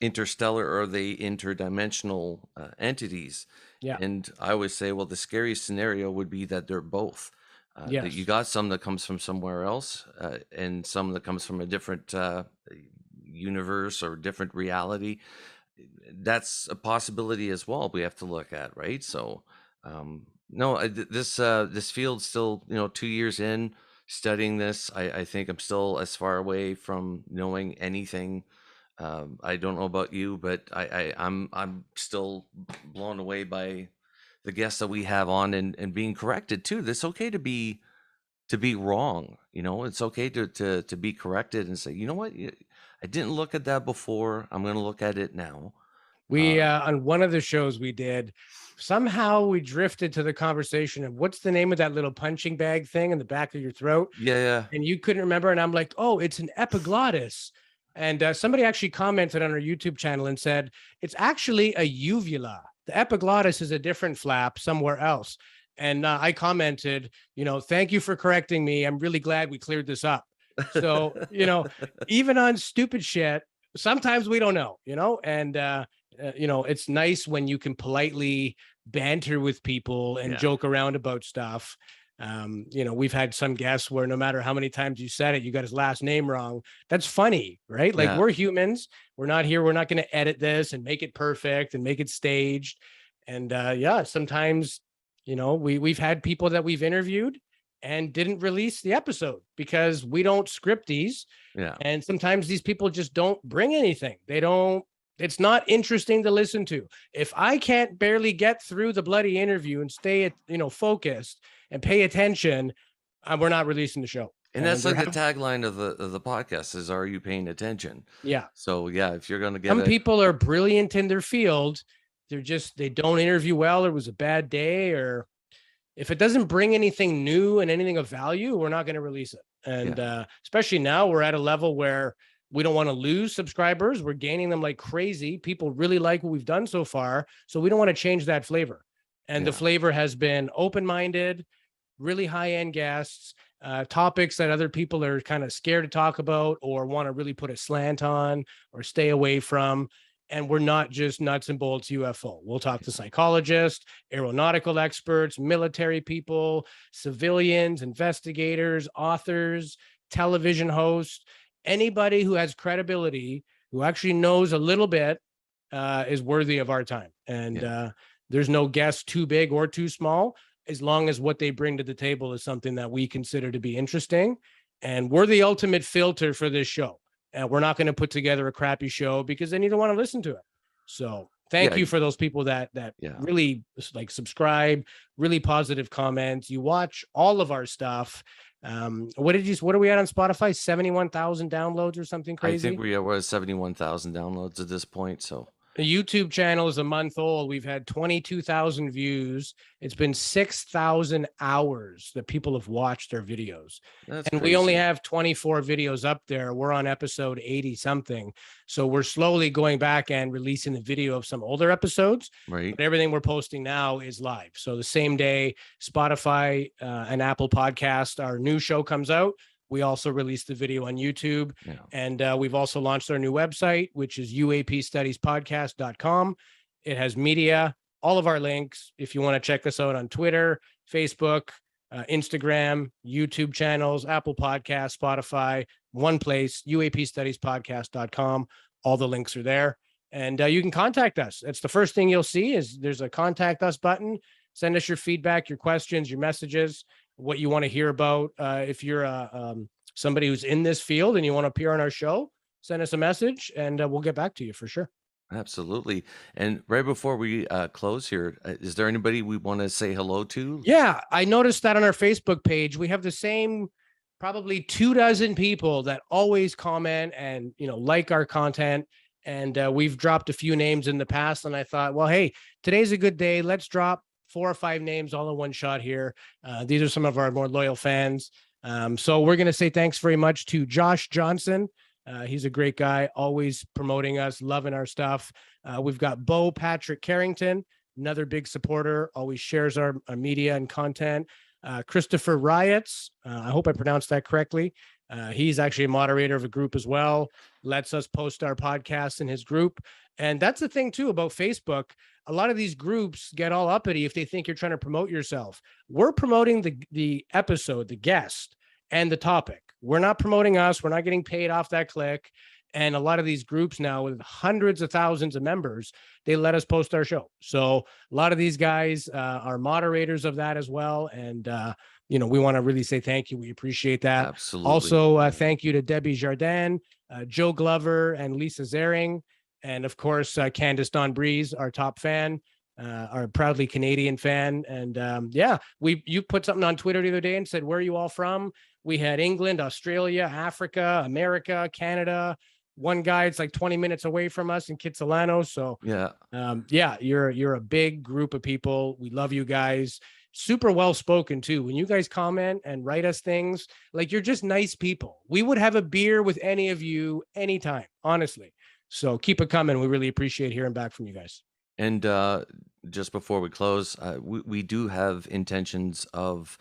interstellar, or are they interdimensional entities? Yeah. And I always say, well, the scariest scenario would be that they're both. That you Yes. got some that comes from somewhere else, and some that comes from a different universe or different reality. That's a possibility as well. We have to look at, right? So, no, this field's still 2 years in studying this. I think I'm still as far away from knowing anything. I don't know about you, but I'm still blown away by the guests that we have on, and being corrected too. It's okay to be wrong. It's okay to be corrected and say, you know what, I didn't look at that before. I'm going to look at it now. We on one of the shows we did, somehow we drifted to the conversation of what's the name of that little punching bag thing in the back of your throat, Yeah, yeah, and you couldn't remember, and I'm like, oh, it's an epiglottis. And somebody actually commented on our YouTube channel and said it's actually a uvula. The epiglottis is a different flap somewhere else. And I commented, thank you for correcting me. I'm really glad we cleared this up. So, even on stupid shit, sometimes we don't know, and it's nice when you can politely banter with people and yeah, joke around about stuff. We've had some guests where no matter how many times you said it, you got his last name wrong. That's funny, right? Like, yeah, we're humans. We're not here. We're not going to edit this and make it perfect and make it staged. And yeah, sometimes, we've had people that we've interviewed and didn't release the episode because we don't script these. yeah, And sometimes these people just don't bring anything. It's not interesting to listen to. If I can't barely get through the bloody interview and stay, focused and pay attention, we're not releasing the show. and And that's there like the have, tagline of the podcast is, are you paying attention? yeah, So yeah, if you're going to get some a people are brilliant in their field. They don't interview well, or it was a bad day, or if it doesn't bring anything new and anything of value, we're not going to release it. And yeah, especially now, we're at a level where we don't want to lose subscribers. We're gaining them like crazy. People really like what we've done so far. So we don't want to change that flavor. And the yeah, flavor has been open-minded, really high-end guests, topics that other people are kind of scared to talk about or want to really put a slant on or stay away from. And we're not just nuts and bolts UFO. We'll talk to psychologists, aeronautical experts, military people, civilians, investigators, authors, television hosts, anybody who has credibility, who actually knows a little bit, is worthy of our time. And yeah. there's no guest too big or too small, as long as what they bring to the table is something that we consider to be interesting. And we're the ultimate filter for this show. And we're not going to put together a crappy show because then you don't want to listen to it. So thank Yeah, you for those people that yeah. really like subscribe, really positive comments. You watch all of our stuff. What are we at on Spotify? 71,000 downloads or something I think crazy? we're at 71,000 downloads at this point. So The YouTube channel is a month old. We've had 22,000 views. It's been 6,000 hours that people have watched our videos. that's And we only crazy, have 24 videos up there. We're on episode 80 something. So we're slowly going back and releasing the video of some older episodes. right? But everything we're posting now is live. So the same day Spotify and Apple Podcast, our new show comes out, we also release the video on YouTube. Yeah, And we've also launched our new website, which is uapstudiespodcast.com. It has media, all of our links. If you want to check us out on Twitter, Facebook, Instagram, YouTube channels, Apple Podcasts, Spotify, one place, uapstudiespodcast.com. All the links are there. And you can contact us. It's the first thing you'll see is there's a contact us button. Send us your feedback, your questions, your messages, what you want to hear about. If you're somebody who's in this field and you want to appear on our show, send us a message and we'll get back to you for sure. absolutely. And right before we close here, is there anybody we want to say hello to? Yeah, I noticed that on our Facebook page, we have the same probably 24 people that always comment and like our content. And we've dropped a few names in the past, and I thought, well, hey, today's a good day. Let's drop 4 or 5 names all in one shot here. These are some of our more loyal fans. So we're going to say thanks very much to Josh Johnson. He's a great guy, always promoting us, loving our stuff. We've got Bo Patrick Carrington, another big supporter, always shares our media and content. Christopher Riots, I hope I pronounced that correctly. He's actually a moderator of a group as well. lets us post our podcasts in his group. And that's the thing too about Facebook. A lot of these groups get all uppity if they think you're trying to promote yourself. We're promoting the episode, the guest, and the topic. We're not promoting us. We're not getting paid off that click. And a lot of these groups now with hundreds of thousands of members, they let us post our show. So a lot of these guys are moderators of that as well. And, we want to really say thank you. We appreciate that. Absolutely. Also, thank you to Debbie Jardin, Joe Glover, and Lisa Zering. And of course, Candace Don Breeze, our top fan, our proudly Canadian fan. And you put something on Twitter the other day and said, where are you all from? We had England, Australia, Africa, America, Canada. One guy, it's like 20 minutes away from us in Kitsilano. So you're a big group of people. We love you guys. Super well spoken too. When you guys comment and write us things, like, you're just nice people. We would have a beer with any of you anytime, honestly. So keep it coming. We really appreciate hearing back from you guys. And just before we close, we do have intentions of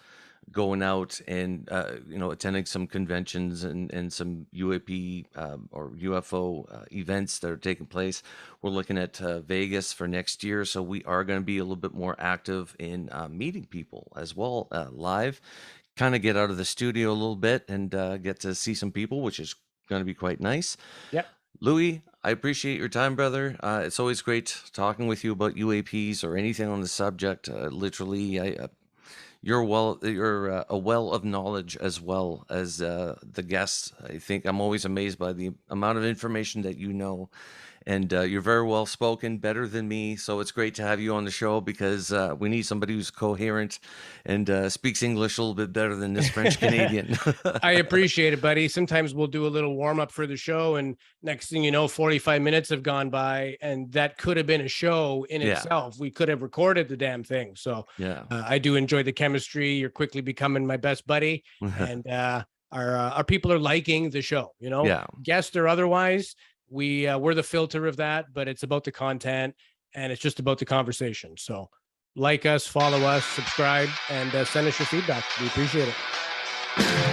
going out and attending some conventions and some UAP or UFO events that are taking place. We're looking at Vegas for next year, so we are going to be a little bit more active in meeting people as well, live. Kind of get out of the studio a little bit and get to see some people, which is going to be quite nice. Yep. Louis, I appreciate your time, brother. It's always great talking with you about UAPs or anything on the subject. Literally, you're a well of knowledge as well as the guests. I think I'm always amazed by the amount of information that you know, and you're very well spoken, better than me. So it's great to have you on the show because we need somebody who's coherent and speaks English a little bit better than this French Canadian. I appreciate it, buddy. Sometimes we'll do a little warm up for the show, and next thing you know, 45 minutes have gone by, and that could have been a show in itself. We could have recorded the damn thing. So I do enjoy the chemistry. You're quickly becoming my best buddy, and our people are liking the show. Guest or otherwise. We're the filter of that, but it's about the content and it's just about the conversation. So like us, follow us, subscribe, and send us your feedback. We appreciate it.